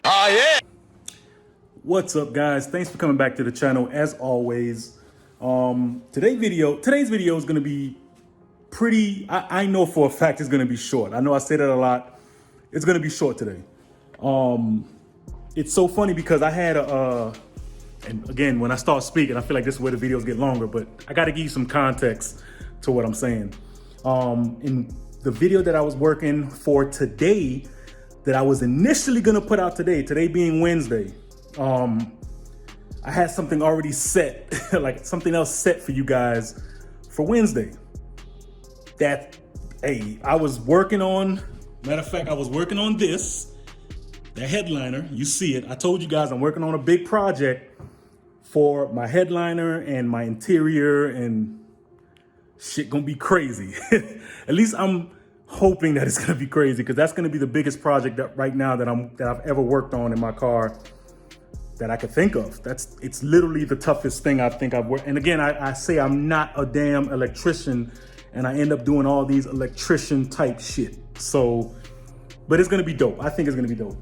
Oh, yeah. What's up, guys? Thanks for coming back to the channel. As always, today's video is going to be pretty, I know for a fact it's going to be short. I know I say that a lot. It's going to be short today. It's so funny because I had and again, when I start speaking, I feel like this is where the videos get longer, but I got to give you some context to what I'm saying. In the video that I was working for today, that I was initially going to put out today being Wednesday, I had something already set, like something else set for you guys for Wednesday. That, hey, I was working on, matter of fact, I was working on this, the headliner. You see it. I told you guys I'm working on a big project for my headliner and my interior, and shit gonna be crazy. At least I'm hoping that it's gonna be crazy, because that's gonna be the biggest project that right now that I've ever worked on in my car that I could think of. It's literally the toughest thing I think I've worked. And again, I say I'm not a damn electrician, and I end up doing all these electrician type shit. So, but it's gonna be dope. I think it's gonna be dope.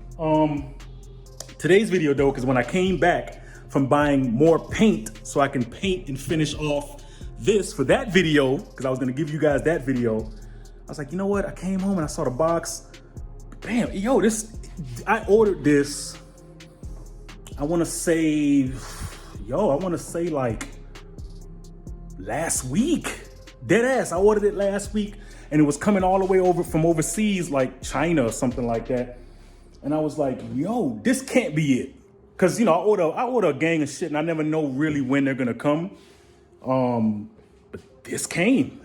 Today's video though, because when I came back from buying more paint so I can paint and finish off this for that video, because I was gonna give you guys that video, I was like, you know what? I came home and I saw the box. Bam, yo, I ordered this. I wanna say like last week. Dead ass, I ordered it last week, and it was coming all the way over from overseas, like China or something like that. And I was like, yo, this can't be it. Cause you know, I order a gang of shit and I never know really when they're gonna come. But this came.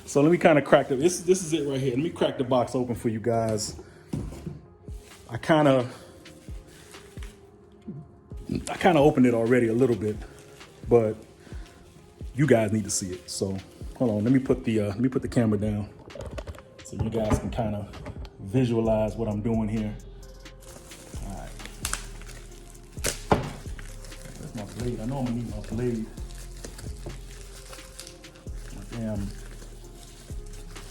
So let me kind of crack it. This is it right here. Let me crack the box open for you guys. I kind of opened it already a little bit, but you guys need to see it. So hold on, let me put the camera down so you guys can kind of visualize what I'm doing here. All right. That's my blade. I know I'm gonna need my blade. Damn.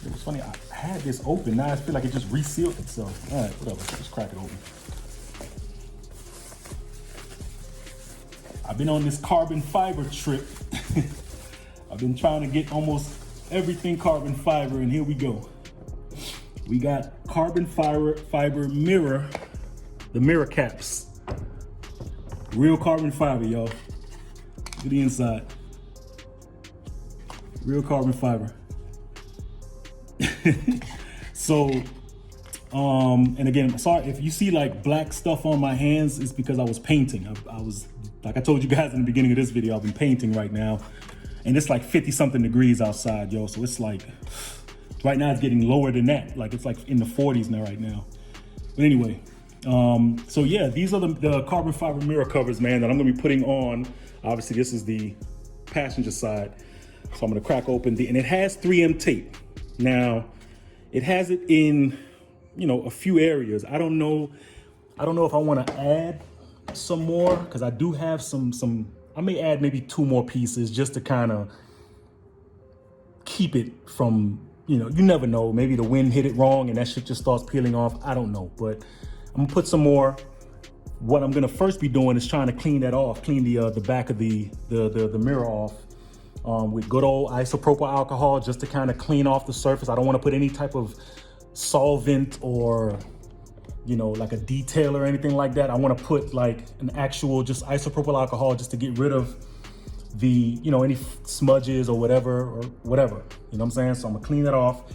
It was funny, I had this open, now I feel like it just resealed itself. All right, whatever, let's crack it open. I've been on this carbon fiber trip. I've been trying to get almost everything carbon fiber, and here we go. We got carbon fiber mirror, the mirror caps. Real carbon fiber, y'all. Look at the inside. Real carbon fiber. So, and again, sorry if you see like black stuff on my hands, it's because I was painting. I was, like I told you guys in the beginning of this video, I've been painting right now, and it's like 50 something degrees outside, yo. So it's like, right now it's getting lower than that. Like it's like in the 40s now right now. But anyway, so yeah, these are the carbon fiber mirror covers, man, that I'm gonna be putting on. Obviously this is the passenger side. So I'm gonna crack open and it has 3M tape. Now, it has it in, you know, a few areas. I don't know if I wanna add some more, because I do have I may add maybe 2 more pieces just to kind of keep it from, you know, you never know. Maybe the wind hit it wrong and that shit just starts peeling off. I don't know, but I'm gonna put some more. What I'm gonna first be doing is trying to clean that off, clean the back of the mirror off with good old isopropyl alcohol, just to kind of clean off the surface. I don't want to put any type of solvent or, you know, like a detail or anything like that. I want to put like an actual just isopropyl alcohol just to get rid of the, you know, any smudges or whatever, you know what I'm saying? So I'm gonna clean that off.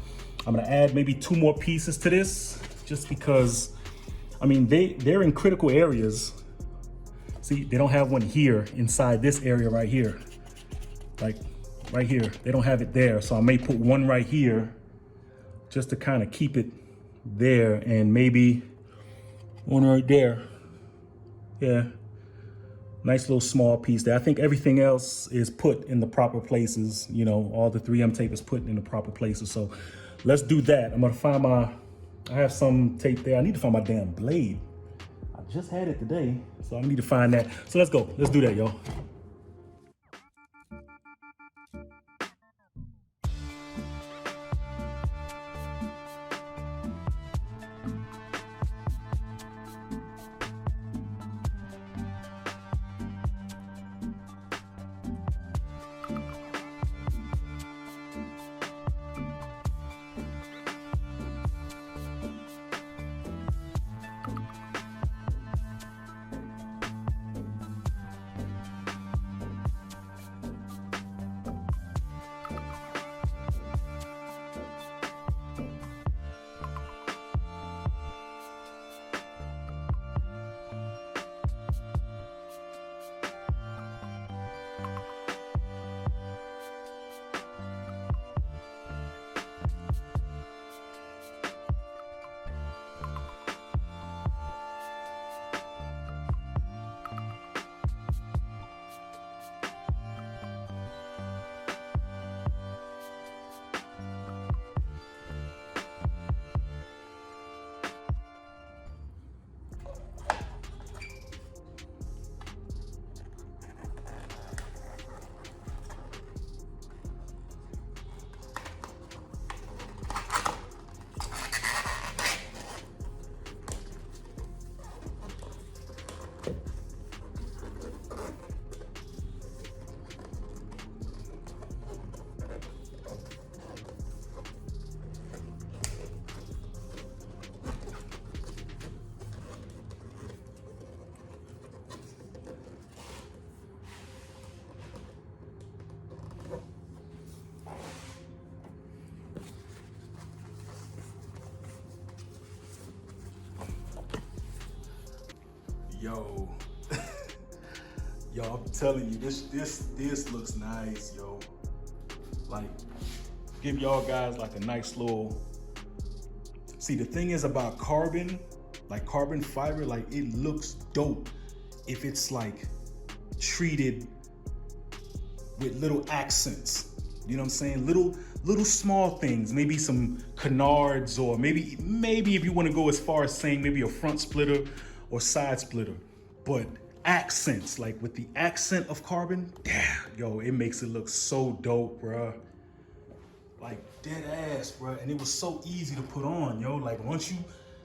I'm gonna add maybe 2 more pieces to this, just because, I mean, they're in critical areas. See, they don't have one here inside this area right here. Like right here, they don't have it there. So I may put one right here just to kind of keep it there, and maybe one right there. Yeah. Nice little small piece there. I think everything else is put in the proper places. You know, all the 3M tape is put in the proper places. So let's do that. I'm gonna find I have some tape there. I need to find my damn blade. I just had it today, so I need to find that. So let's go. Let's do that, y'all. Yo. Yo, I'm telling you, this looks nice, yo. Like, give y'all guys like a nice little. See, the thing is about carbon, like carbon fiber, like it looks dope if it's like treated with little accents. You know what I'm saying? Little small things, maybe some canards, or maybe if you want to go as far as saying maybe a front splitter or side splitter, but accents, like with the accent of carbon, damn, yo, it makes it look so dope, bruh. Like dead ass, bruh. And it was so easy to put on, yo. Like once you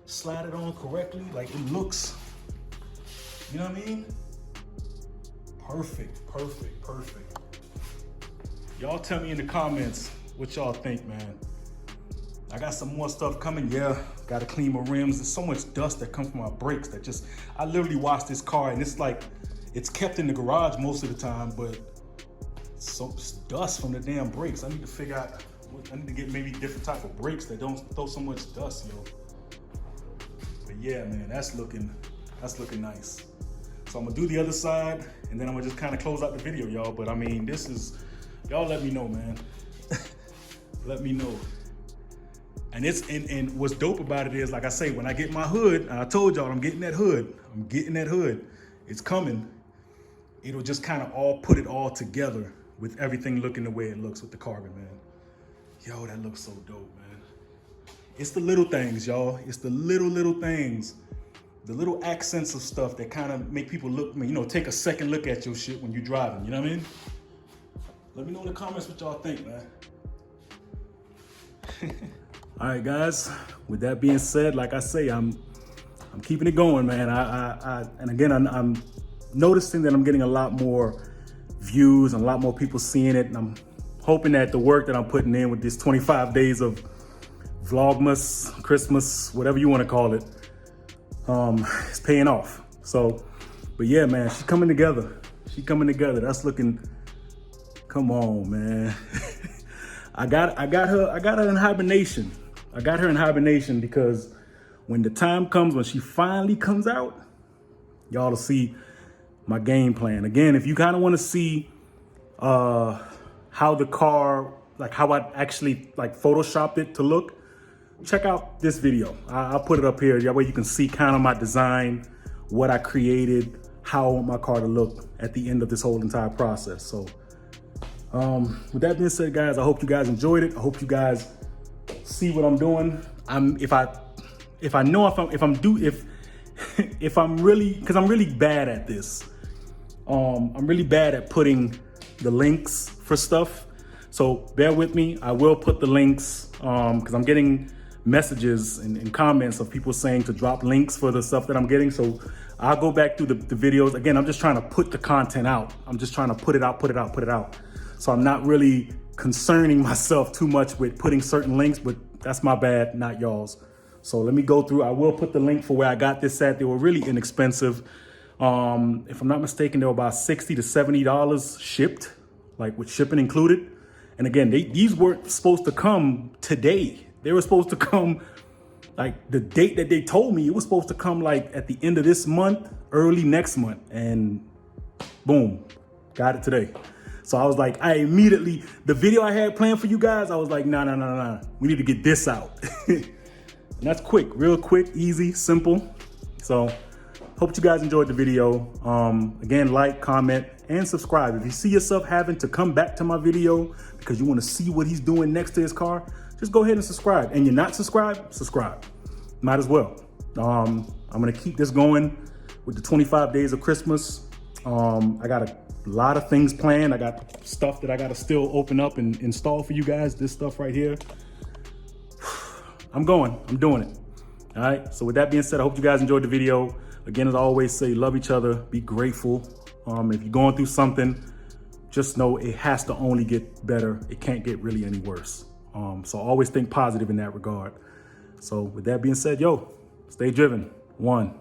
slide it on correctly, like it looks, you know what I mean? Perfect. Y'all tell me in the comments what y'all think, man. I got some more stuff coming. Yeah, gotta clean my rims. There's so much dust that comes from my brakes that just, I literally washed this car and it's like, it's kept in the garage most of the time, but so dust from the damn brakes. I need to figure out, I need to get maybe different type of brakes that don't throw so much dust, yo. But yeah, man, that's looking nice. So I'm gonna do the other side and then I'm gonna just kind of close out the video, y'all. But I mean, this is, y'all let me know, man. Let me know. And and what's dope about it is, like I say, when I get my hood, and I told y'all I'm getting that hood. It's coming. It'll just kind of all put it all together with everything looking the way it looks with the carbon, man. Yo, that looks so dope, man. It's the little things, y'all. It's the little things. The little accents of stuff that kind of make people look, you know, take a second look at your shit when you're driving, you know what I mean? Let me know in the comments what y'all think, man. All right, guys, with that being said, like I say, I'm keeping it going, man. And again, I'm noticing that I'm getting a lot more views and a lot more people seeing it. And I'm hoping that the work that I'm putting in with this 25 days of Vlogmas, Christmas, whatever you want to call it, is paying off. So, but yeah, man, she's coming together. That's looking, come on, man. I got her in hibernation. I got her in hibernation because when the time comes, when she finally comes out, y'all will see my game plan. Again, if you kind of want to see how the car, like how I actually like photoshopped it to look, check out this video. I'll put it up here. That way you can see kind of my design, what I created, how I want my car to look at the end of this whole entire process. So with that being said, guys, I hope you guys enjoyed it. I hope you guys see what I'm doing. If I'm really, because I'm really bad at this. I'm really bad at putting the links for stuff. So bear with me. I will put the links because I'm getting messages and comments of people saying to drop links for the stuff that I'm getting. So I'll go back through the videos. Again, I'm just trying to put the content out. I'm just trying to put it out. So I'm not really concerning myself too much with putting certain links, but that's my bad, not y'all's. So let me go through. I will put the link for where I got this at. They were really inexpensive. If I'm not mistaken, they were about $60 to $70 shipped, like with shipping included. And again, these weren't supposed to come today. They were supposed to come, like the date that they told me, it was supposed to come like at the end of this month, early next month. And boom, got it today. So I was like, the video I had planned for you guys, I was like, nah. We need to get this out. And that's quick, real quick, easy, simple. So hope you guys enjoyed the video. Again, like, comment, and subscribe. If you see yourself having to come back to my video because you want to see what he's doing next to his car, just go ahead and subscribe. And you're not subscribed, subscribe. Might as well. I'm gonna keep this going with the 25 days of Christmas. I got a lot of things planned. I got stuff that I gotta still open up and install for you guys. This stuff right here. I'm doing it. All right, so with that being said, I hope you guys enjoyed the video. Again, as I always say, love each other, be grateful. If you're going through something, just know it has to only get better. It can't get really any worse. So always think positive in that regard. So with that being said, yo, stay driven. 1.